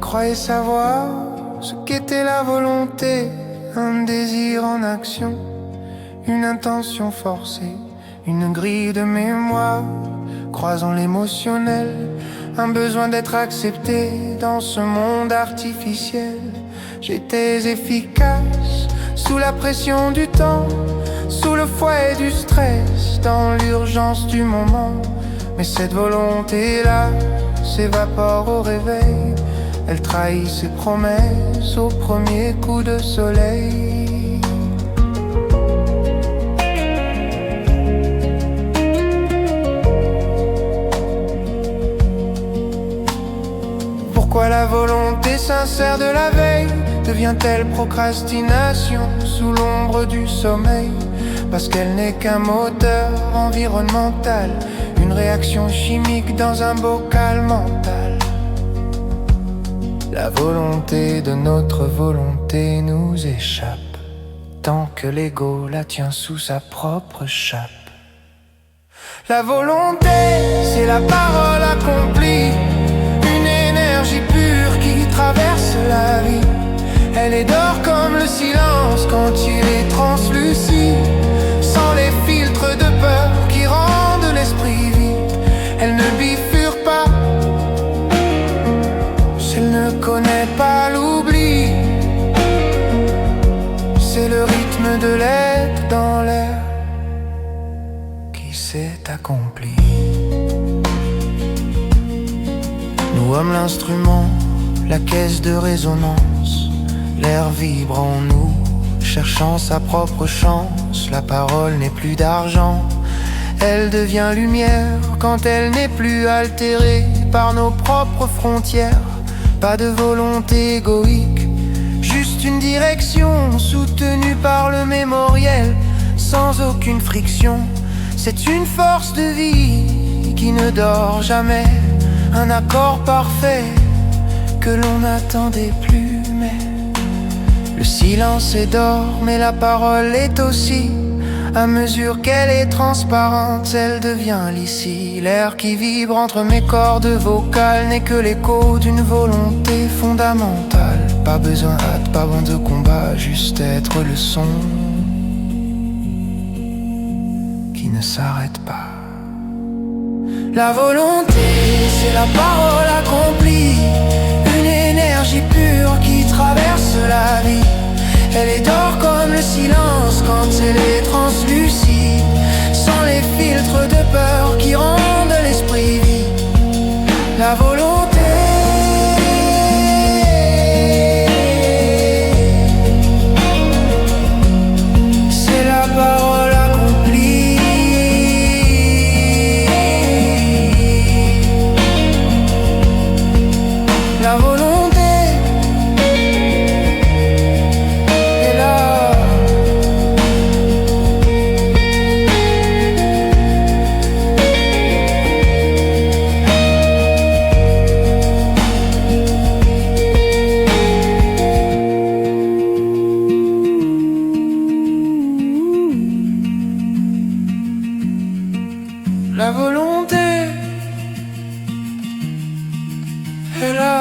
croyais savoir ce qu'était la volonté, un désir en action, une intention forcée, une grille de mémoire, croisant l'émotionnel, un besoin d'être accepté dans ce monde artificiel. J'étais efficace sous la pression du temps, sous le fouet du stress, dans l'urgence du moment. Mais cette volonté-là s'évapore au réveil, elle trahit ses promesses au premier coup de soleil. Pourquoi la volonté sincère de la veille devient-elle procrastination sous l'ombre du sommeil? Parce qu'elle n'est qu'un moteur environnemental, une réaction chimique dans un bocal mental. La volonté de notre volonté nous échappe, tant que l'ego la tient sous sa propre chape. La volonté, c'est la parole accomplie, une énergie pure qui traverse la vie. Elle est d'or comme le silence quand il est translucide, sans les filtres de peur qui rendent l'esprit vide. Elle ne bifurque pas si elle ne connaît pas l'oubli. C'est le rythme de l'être dans l'air qui s'est accompli. Nous sommes l'instrument, la caisse de résonance. L'air vibre en nous, cherchant sa propre chance. La parole n'est plus d'argent, elle devient lumière quand elle n'est plus altérée par nos propres frontières. Pas de volonté égoïque, juste une direction soutenue par le mémoriel, sans aucune friction. C'est une force de vie qui ne dort jamais, un accord parfait que l'on n'attendait plus. Mais le silence est d'or, mais la parole est aussi. À mesure qu'elle est transparente, elle devient lisse. L'air qui vibre entre mes cordes vocales n'est que l'écho d'une volonté fondamentale. Pas besoin hâte, pas besoin de combat, juste être le son qui ne s'arrête pas. La volonté, c'est la parole accomplie, une énergie pure qui traverse la vie. Elle est d'or comme le silence quand elle est translucide, sans les filtres de peur qui rendent l'esprit vide. La volonté, c'est la parole accomplie. La volonté, la volonté est là.